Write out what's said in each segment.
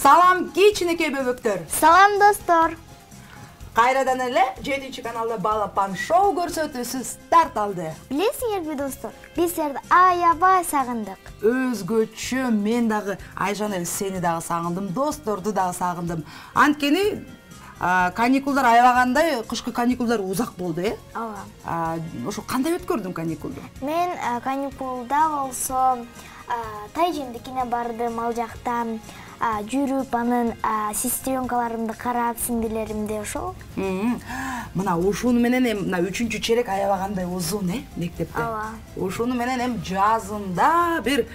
Салам кичинекей бөбөктөр. Салам достор. Кайрадан эле 7 каналда балапан шоу көрсөтүүсү старт алды. Билесиңерби достор, биз силерди аябай сагындык. Өзгөчө мен дагы Айжан эле сени дагы сагындым, досторду дагы сагындым. Анткени каникулдар аябагандай, кышкы каникулдар узак болду, Ооба. Ошо кандай өткөрдүң каникулду? Мен каникулда болсо Тайжемдикине бардым, ал жактан жүрүп, анын сестренкаларымды карап, сиңдилеримди ошол. Мына ушуну менен эми мына 3-чү черек аябагандай узун, мектепте. Ооба. Ушуну менен эми жазында бир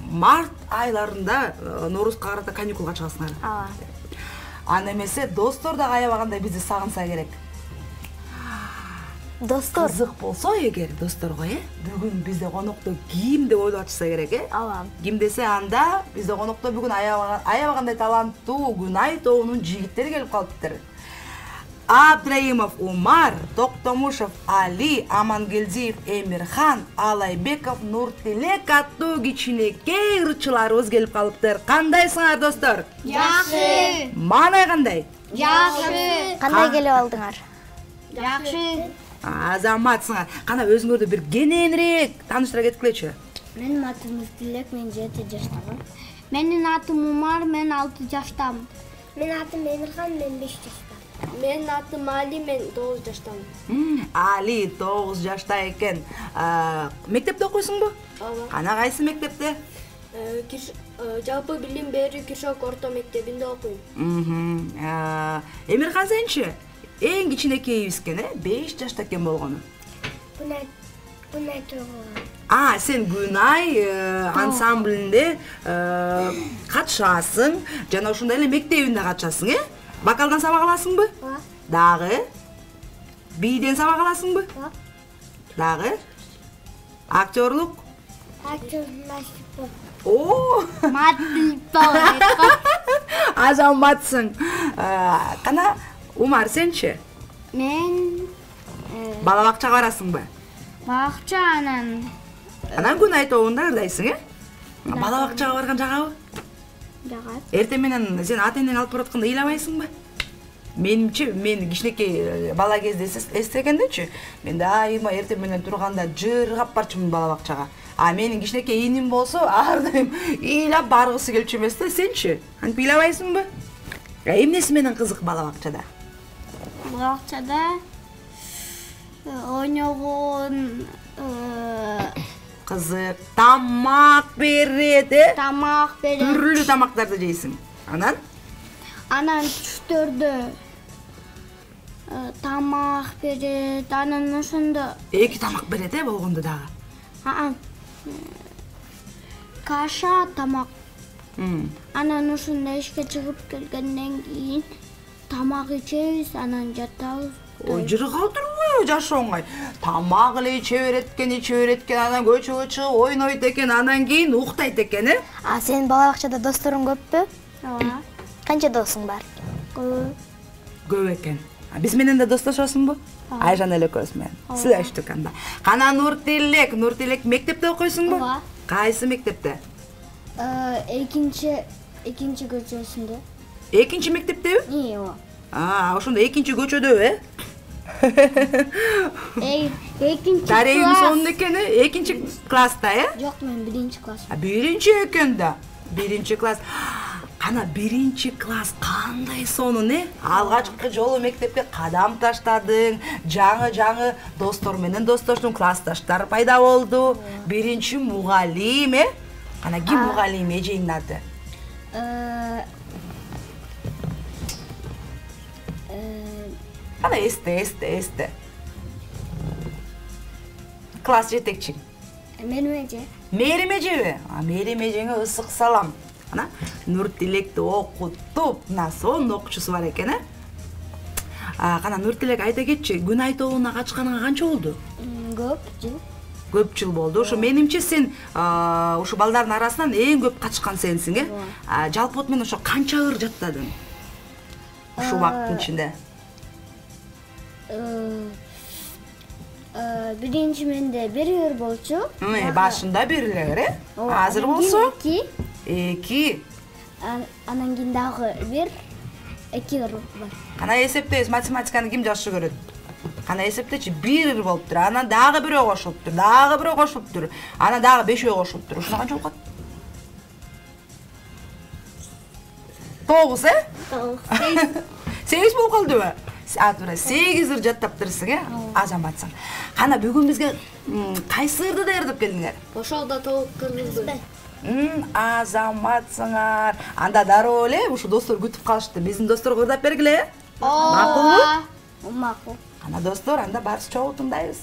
март айларында Ноорузга карата каникулга чыгасыңар. Ооба. Аны эмесе достор дагы аябагандай бизди сагынса керек. Достор. Кызык болсо эгер досторго, бүгүн бизде конокто ким деп ойлоп атышса керек, Ооба. Ким десе анда бизде конокто бүгүн аябагандай таланттуу Гүнай тобунун жигиттери келип калыптыр. Абдраимов Умар, Токтомушев Али, Амангелдиев Эмирхан, Алайбеков Нуртилек аттуу кичинекей ырчыларыбыз келип калыптыр. Кандайсыңар достор? Жакшы. Маанай кандай? Жакшы. Кандай келип алдыңар? Жакшы. Азаматсыңар. Кана өзүңөрдү бир кененирээк тааныштыра кеткилечи. Менин атым Нуртилек, мен 7 жаштамын. Менин атым Умар, мен 6 жаштамын. Менин атым Эмирхан, мен 5 жаштамын. Менин атым Али, мен 9 жаштамын. Али 9 жашта экен. Мектепте окуйсуңбу? Ооба. Кана кайсы мектепте? Жалпы билим берүү Киршок орто мектебинде окуйм. Эмирхан сенчи? Эң кичинекейибиз экен, 5 жашта экен болгону. Гүнай тобу. Сен Гүнай ансамблинде катышасың, жана ошондой эле мектебинде катышасың, Вокалдан сабак аласыңбы? Ооба. Дагы? Бийден сабак аласыңбы? Ооба. Дагы? Актерлук? Актерлук. Азаматсың. Кана Умар сенчи? Мен Бала бакчага барасыңбы? бакча анан Гүнай тобунда ырдайсың, Бала бакчага барган жагабы? жагат. Эртең менен сен ата-энең алып баратканда ыйламайсыңбы? Менимче, мен кичинекей бала кезде эстегендечи, мен дайыма эртең менен турганда жыргап барчумун бала бакчага. Менин кичинекей иним болсо, ар дайым ыйлап баргысы келчү эмес да, сенчи? Антип ыйлабайсыңбы? Эмнеси менен кызык бала бакчада? Бакчада ойногон, Кызык, тамак берет, тамак берет. Түрлүү тамактарды жейсиң. Анан түштөрдө тамак берет, анан ошондо 2 тамак берет, болгондо дагы. Каша, тамак. Анан ошондо ишке чыгып келгенден кийин тамак ичебиз, анан жатабыз. Жыры калтырбы жашоо оңой. Тамак эле иче берет экен, анан көчөгө чыгып ойнойт экен, анан кийин уктайт экен, Сенин бала бакчада досторуң көппү? Ооба. Канча досуң бар? Көп экен. Биз менен да достошосуңбу? Айжан эле экөөбүз менен. Сүйлөштүк анда. Кана Нуртилек мектепте окуйсуңбу? Ооба. Кайсы мектепте? Экинчи көчөсүндө. Экинчи мектептеби? Ооба. Ошондо экинчи көчөдөбү, Экинчи Дарегин класс. сонун экен, экинчи класста, Жок, мен 1 класс. Биринчи экен да. 1 класс. Кана 1 класс кандай сонун, Алгачкы жолу мектепке кадам таштадың, жаңы достор менен достоштуң, классташтар пайда болду. 1 мугалим, Кана ким мугалим эжеңдин аты? Кана эсте. Класс жетекчиң. Мээрим эжеби? Мээрим эжеңе ысык салам. Нуртилекти окуттуп, сонун окуучусу бар экен, Кана Нуртилек айта кетчи, Гүнай тобуна катышканыңа канча болду? Көп жыл болду. Ошо менимче сен ушу балдардын арасынан эң көп катышкан сенсиң, Жалпы мен ошо канча ыр жаттадың? Ушу убакыттын ичинде. Биринчи менде 1 ыр болчу. Башында 1 эле, Азыр болсо? 2. 2. Анан кийин дагы 1 2 бар. Кана эсептейбиз, математиканы ким жакшы көрөт? Кана эсептечи 1 болуптур. Анан дагы 1 кошулуптур. Дагы 1 кошулуптур. Анан дагы 5 кошулуптур. Ушуна канча болот? 9, 8 болуп калдыбы? Тура 8 ыр жаттаптырсың, Азаматсың. Кана бүгүн бизге кайсы ырды даярдап келдиңер? Ошолдо толук кыргызбы. Азаматсыңар. Анда дароо эле ушу достор күтүп калышты. Биздин досторго ырдап бергиле. Макулбу? Макул. Ана достор, анда барсы чогуу тыңдайбыз.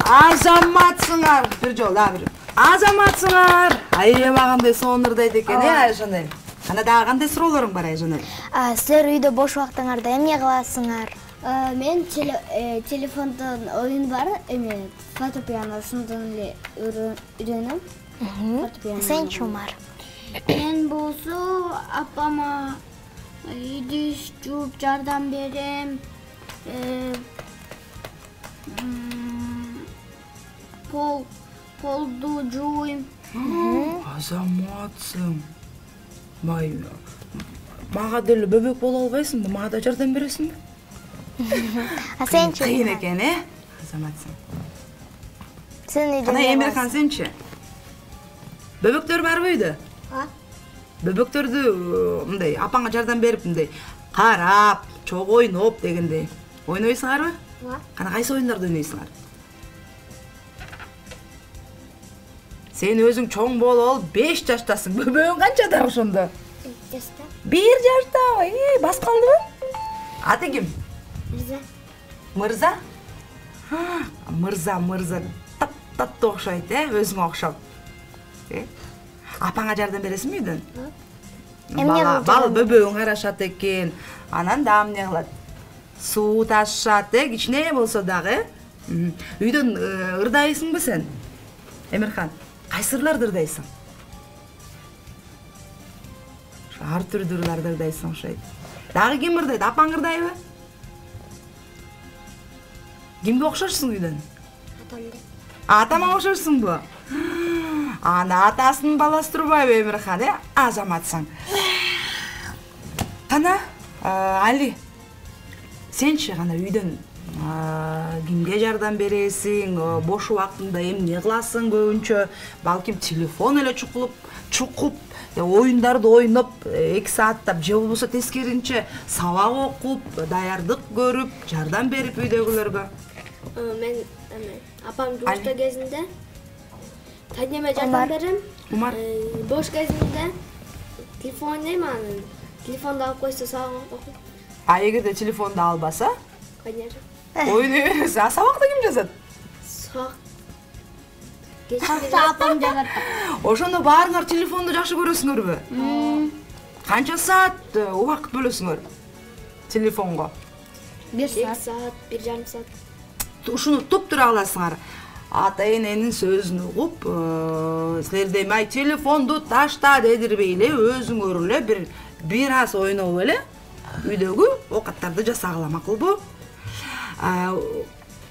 Азаматсыңар. Бир жол, бир. Азаматсыңар. Аябагандай сонурдайт экен, Айжанель. Ана дагы кандай суроолоруң бар, Айжанель? Силер үйдө бош убактыңарда эмне кыласыңар? Мен телефондон оюн бар, фортепиано ошондон эле үйрөнөм. Сен Умар? Мен болсо апама идиш жууп жардам берем. Полду жууйм. Азаматсың. Мага деле бөбөк боло албайсыңбы? Мага да жардам бересиңби? Сен Кыйын экен, Азаматсың. Сен үйдө. Кана Эмирхан сенчи? Бөбөктөр барбы үйдө? Бөбөктөрдү мындай апаңа жардам берип мындай карап, чогуу ойноп дегендей. Ойнойсуңарбы? Кана кайсы оюндарды ойнойсуңар? Сен өзүң чоң болуп 5 жаштасың. Бөбөгүң канчада ошондо? 1 жашта. 1 жашта. Бас калдыбы? Аты ким? Мырза. Мырза? Мырза таттуу окшойт, өзүңө окшоп. Апаңа жардам бересиңби үйдөн? Эмне Бала бөбөгүң карашат экен. Анан да эмне кылат? Суу ташышат, кичине болсо дагы. Үйдөн ырдайсыңбы сен? Эмирхан, кайсы ырларды ырдайсың? Ар түрдүү ырларды ырдайсың окшойт. Дагы ким ырдайт? Апаң ырдайбы? Кимге окшошсуң үйдөн? Атамды. Атама окшошсуңбу? Ана атасынын баласы турбайбы Эмирхан, Азаматсың. Кана, Али, сенчи кана үйдөн кимге жардам бересиң? Бош убактыңда эмне кыласың көбүнчө? Балким телефон эле чукуп, оюндарды ойноп 2 сааттап, же болбосо тескеринче сабак окуп, даярдык көрүп, жардам берип үйдөгүлөргө. Мен апам жумушта кезинде таңеме жардам берем. Умар. Бош кезинде телефон ойнойм, анан телефонду алып койсо сабак окуйм. Эгерде телефонду албаса, Конечно. ойной бересиң. Сабакты ким жазат? Сабак. Апам жазат. Ошондо баарыңар телефонду жакшы көрөсүңөрбү? Канча саат убакыт бөлөсүңөр телефонго? 1 саат, 1,5 саат. Ушуну туп-тура аласыңар. Ата эненин сөзүн угуп, силерде май телефонду ташта дедирбей эле, өзүңөр эле бир аз ойноп эле үйдөгү оокаттарды жасагыла макулбу?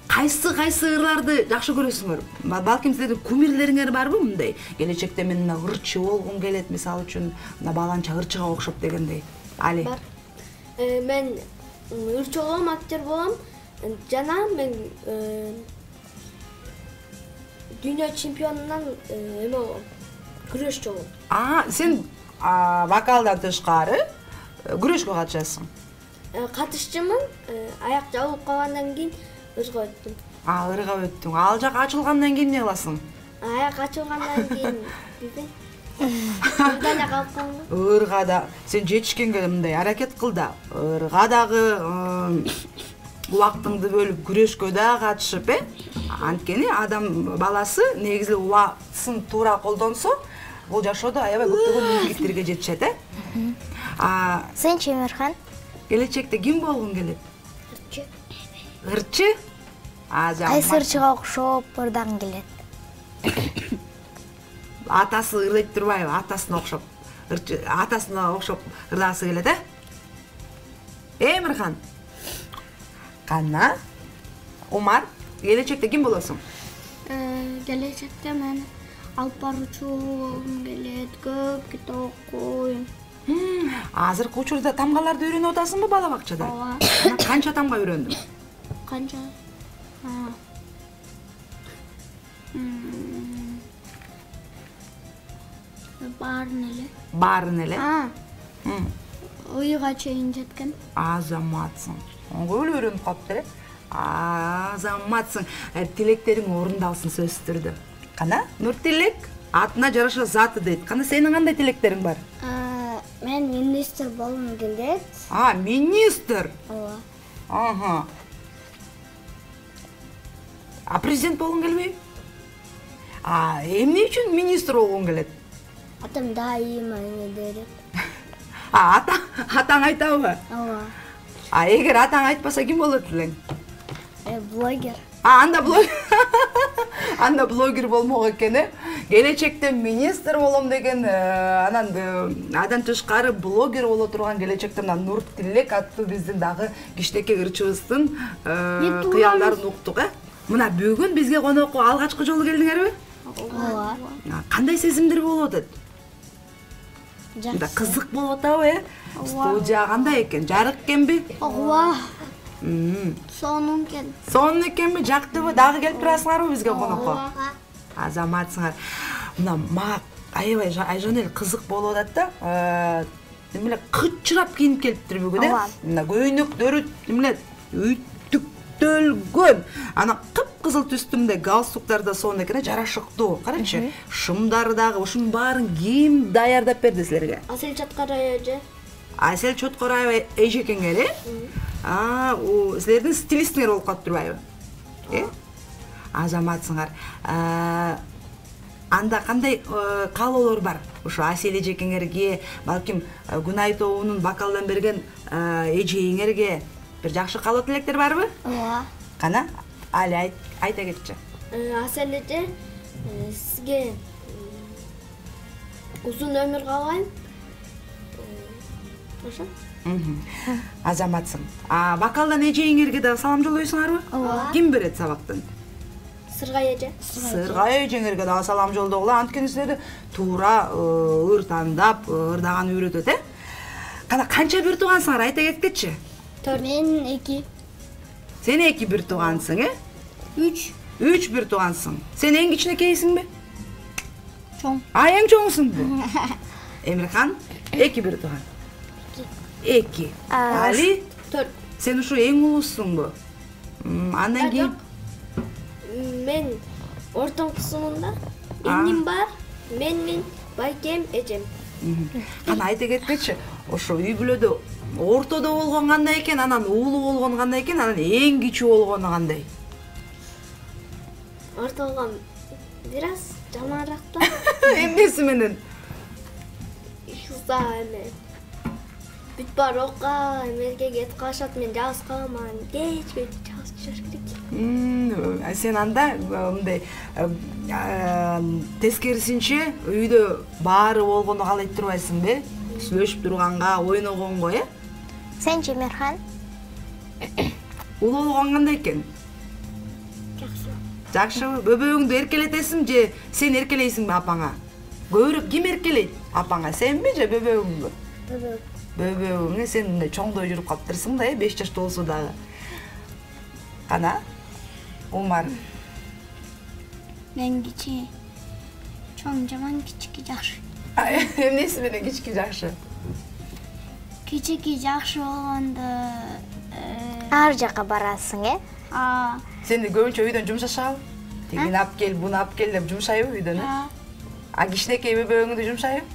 Кайсы ырларды жакшы көрөсүңөр? Балким силердин кумирлериңер барбы мындай? Келечекте мен мына ырчы болгум келет, мисалы үчүн, мына баланча ырчыга окшоп дегендей. Али. Бар. Мен ырчы болом, актер болом. Жана мен дүйнө чемпионунан эме болом. Күрөшчү болом. Сен вокалдан тышкары күрөшкө катышасың. Катышчымын. Аяк жабылып калгандан кийин ырга өттүм. Ырга өттүң. Ал жак ачылгандан кийин эмне кыласың? Аяк ачылгандан кийин ыргада калып калган. Ыргада сен жетишкенге мындай аракет кыл да. Ырга дагы убактыңды бөлүп күрөшкө да катышып, анткени адам баласы негизи убактысын туура колдонсо, бул жашоодо аябай көптөгөн ийгиликтерге жетишет, Сенчи Эмирхан? Келечекте ким болгуң келет? Ырчы. Ырчы? Кайсы ырчыга окшоп ырдагың келет? Атасы ырдайт турбайбы? Атасына окшоп. Атасына окшоп ырдагысы келет, Эмирхан? Кана? Умар? Келечекте ким болосуң? Келечекте мен алып баруучу болгум келет, көп китеп окуйм. Азыркы учурда тамгаларды үйрөнүп атасыңбы бала бакчада? Ооба. Канча тамга үйрөндүң? Канча? Баарын эле? Ыйга чейин жеткен. Азаматсың. Көп эле үйрөнүп калыптыр, Азаматсың. Тилектериң орундалсын сөзсүз түрдө. Кана, Нуртилек атына жараша заты дейт. Кана, сенин кандай тилектериң бар? Мен министр болгум келет. Министр? Ооба. Президент болгуң келбейби? Эмне үчүн министр болгуң келет? Атам дайыма эме берет. Атаң айтабы? Ооба. Эгер атаң айтпаса ким болот элең? Блогер. Анда блогер болмок экен, Келечекте министр болом деген, анан адан тышкары блогер боло турган келечекте мына Нуртилек аттуу биздин дагы кичинекей ырчыбыздын кыялдарын уктук, Мына бүгүн бизге конокко алгачкы жолу келдиңерби? Ооба. Кандай сезимдер болуп атат? Жакшы. Кызык болуп атабы, Студия кандай экен? Жарык экенби? Ооба. Сонун экен. Сонун экенби? Жактыбы? Дагы келип турасыңарбы бизге конокко? Ооба. Азаматсыңар. Мына мага аябай Айжан эл кызык болуп атат да. Эмне кычырап кийинип келиптир бүгүн, Мына көйнөктөрү эмне үттүктөлгөн. Ана кыпкызыл түстүмдө галстуктар да сонун экен, жарашыктуу. Карачы, шымдары дагы ушунун баарын ким даярдап берди силерге? Асел Чоткараева эже. Асел Чоткараева эже экенгер, силердин стилистиңер болуп калып турбайбы? Азаматсыңар. анда кандай каалоолор бар? Ошо Асель эжекеңерге, балким Гунай тобунун вокалдан берген эжеңерге бир жакшы каалоо тилектер барбы? Ооба. Кана, али айта кетчи. Асель эже, сизге узун өмүр каалайм. Ошо? Азаматсың. Вокалдан эжеңерге да салам жолдойсуңарбы? Ооба. Ким берет сабактан? Сыргай эже. Сыргай эжеңерге да салам жолдогула, анткени силерди туура ыр тандап, ырдаган үйрөтөт, Кана канча бир туугансыңар айта кеткечи? 4. Мен 2. Сен 2 бир туугансың, 3. 3 бир туугансың. Сен эң кичинекейсиңби? Чоң. Эң чоңсуңбу? Эмирхан 2 бир тууган. 2. Али 4. сен ушу эң улуусуңбу? Андан кийин Мен ортоңкусумун да. Эним бар. Мен байкем, эжем. Кана айта кеткечи, ошо үй бүлөдө ортодо болгон кандай экен, анан уулу болгон кандай экен, анан эң кичүү болгону кандай? Ортолгон бир аз жаманракта. Эмнеси менен? Ишса эме. Бүт бар окка, эмерге кетип калышат, мен жалгыз каламан. Кечке жалгыз жашаш керек. Сен анда мындай тескерисинче үйдө баары болгону каалайт турбайсыңбы? Сүйлөшүп турганга, ойногонго, Сенчи Эмирхан? Улуу болгон кандай экен? Жакшы. Жакшыбы? Бөбөгүңдү эркелетесиң же сен эркелейсиңби апаңа? Көбүрөөк ким эркелейт? Апаңа сенби же бөбөгүңбү? Бөбөгүңө сен мындай чоңдой жүрүп калыптырсың да, 5 жашта болсо дагы. Кана? Умар. Мен кичи. Чоң жаман, кичики жакшы. Эмнеси менен кички жакшы? Кичики жакшы болгондо Ар жака барасың, Сени көбүнчө үйдөн жумшашабы? Тигини ап кел, буну ап кел деп жумшайбы үйдөн, Кичинекей бөбөгүңдү жумшайбы?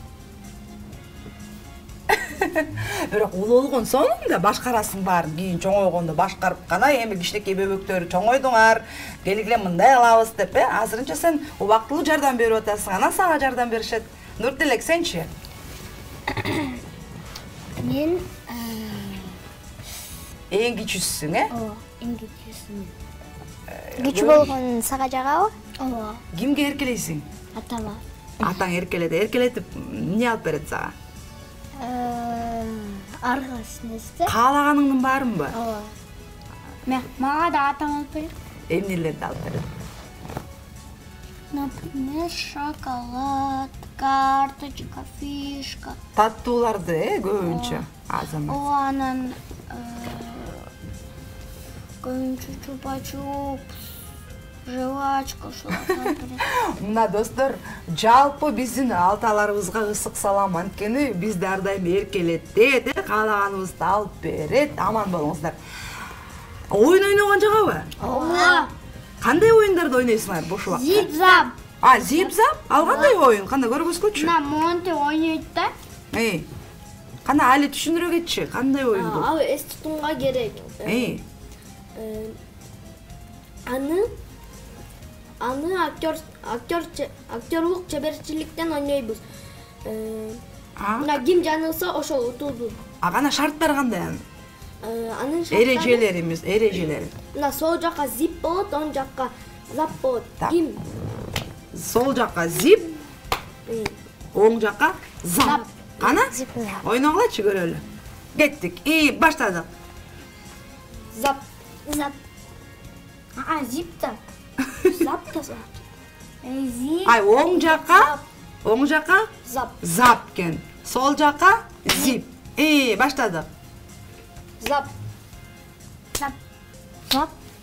Бирок улуу болгон соң да башкарасың баарын, кийин чоңойгондо башкарып кана, эми кичинекей бөбөктөр чоңойдуңар, келгиле мындай кылабыз деп, азырынча сен убактылуу жардам берип атасың, анан сага жардам беришет. Нуртилек, сенчи? мен Эң кичүүсүң, эң кичүүсүмүн. Күчү болгон сага жагабы? Ооба. Кимге эркелейсиң? Атама. Атаң эркелетип эмне алып берет сага? Аргасынызды. Каалаганыңдын баарынбы? Ооба. Мага да атам алып берет. Эмнелерди алып берет? Например, шоколад, карточка, фишка. Таттууларды, көбүнчө. Азамат. Ооба, анан көбүнчө чупа-чупс, жвачка ошолорду алып берет. Мына достор, жалпы биздин алталарыбызга ысык салам, анткени бизди ар дайым эркелетет, каалаганыбызды алып берет. Аман болуңуздар. Оюн ойногон жагабы? Ооба. Кандай оюндарды ойнойсуңар бош убакытта? Зип-зап. Зип-зап? Ал кандай оюн? Кандай көргөзгүчү? Мына монте ойнойт да. Кана али түшүндүрө кетчи, кандай оюн бул? Ал эс тутумга керек. Аны актерлук чеберчиликтен ойнойбуз. Мына ким жаңылса ошол утулду. Кана шарттар кандай анын? Анын шарттары эрежелери. мына сол жака зип болот, оң жака зап болот. Ким? Сол жака зип, оң жака зап. Кана? Ойногулачы көрөлү. Кеттик. Баштадык. Зап. Зип да. Зап да зап. Зип. Оң жака зап. Зап кен. Сол жака зип. Баштадык. Зап.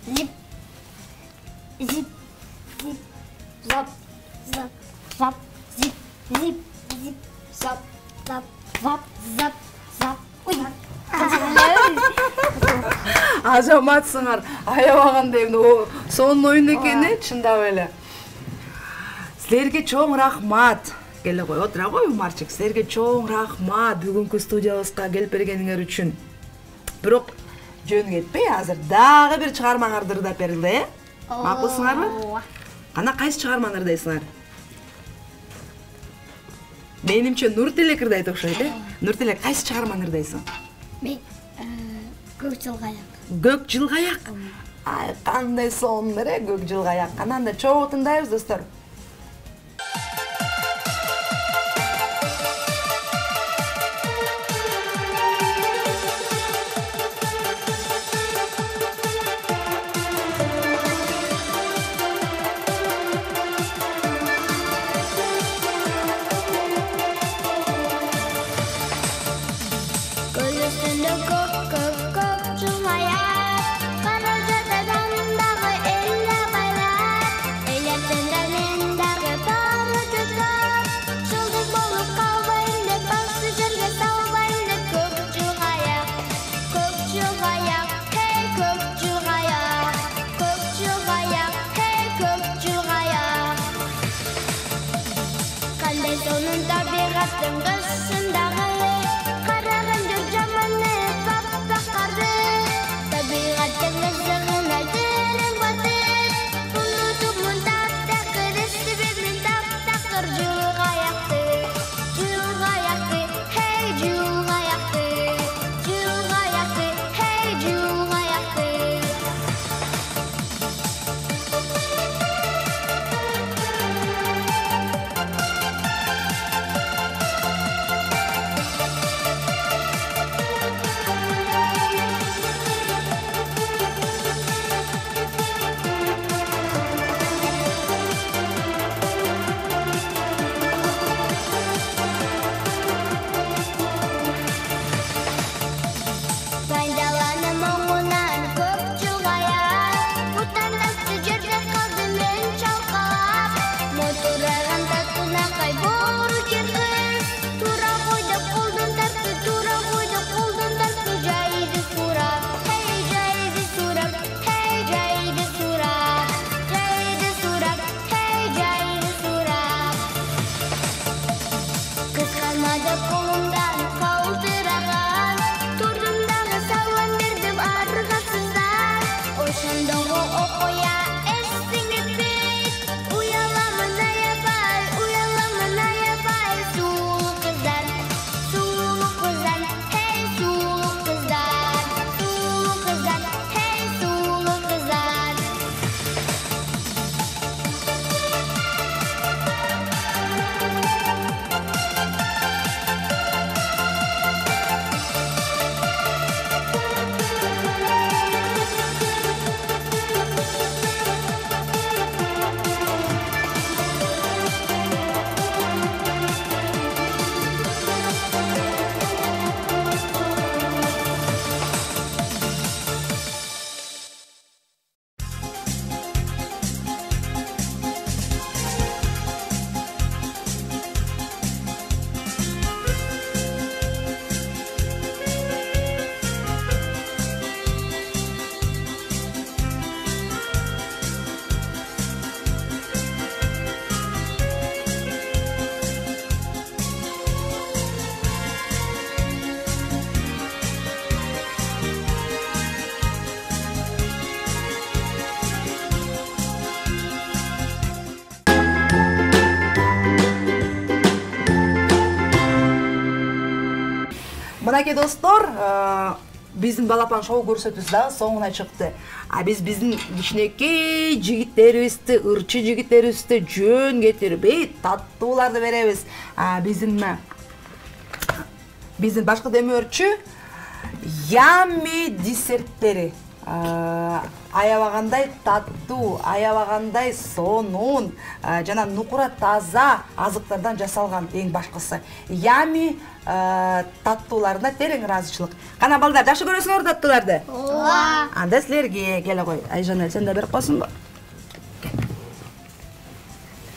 Зип. Зип. Зап. Зип. Зап. Ой. Азаматсыңар, аябагандай сонун оюн экен, чындап эле. Силерге чоң рахмат. Келе кой, отура кой, Умарчик. Силерге чоң рахмат бүгүнкү студиябызга келип бергениңер үчүн. Бирок жөн кетпей, азыр дагы бир чыгармаңарды ырдап берилди, Макулсуңарбы? Кана кайсы чыгарманы ырдайсыңар? Менимче Нуртилек ырдайт окшойт, Нуртилек кайсы чыгарманы ырдайсың? Мен көк жылгаяк. Көк жылгаяк. Ай, кандай сонун эле көк жылгаяк. Ананда чогуу тыңдайбыз, достор. Мынакей достор, биздин балапан шоу көрсөтүүсү дагы соңуна чыкты. Биз биздин кичинекей жигиттерибизди, ырчы жигиттерибизди жөн кетирбей таттууларды беребиз. Биздин башкы демөөрчү Ями десерттери. Аябагандай таттуу, аябагандай сонун, жана нукура таза азыктардан жасалган эң башкысы. Ями таттууларына терең ыраазычылык. Кана балдар, жакшы көрөсүңөр таттууларды? Ооба. Анда силерге келе кой. Айжанел, сен да берип койсуңбу?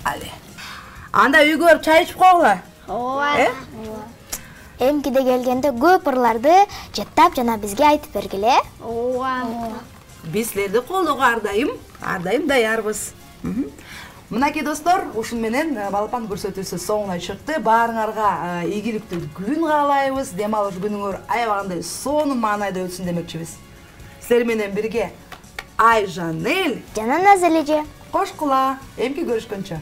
Али. Анда үйгө барып чай ичип койгула. Ооба. Эмкиде келгенде көп ырларды жаттап жана бизге айтып бергиле. Ооба. Биз силерди колдоого ардайым даярбыз. Мынакей достор, ушун менен балапан көрсөтүүсү соңуна чыкты. Баарыңарга ийгиликтүү күн каалайбыз. Дем алыш күнүңөр аябагандай сонун маанайда өтсүн демекчибиз. Силер менен бирге Айжанел жана Назележе. Кош кула. Эмки көрүшкөнчө.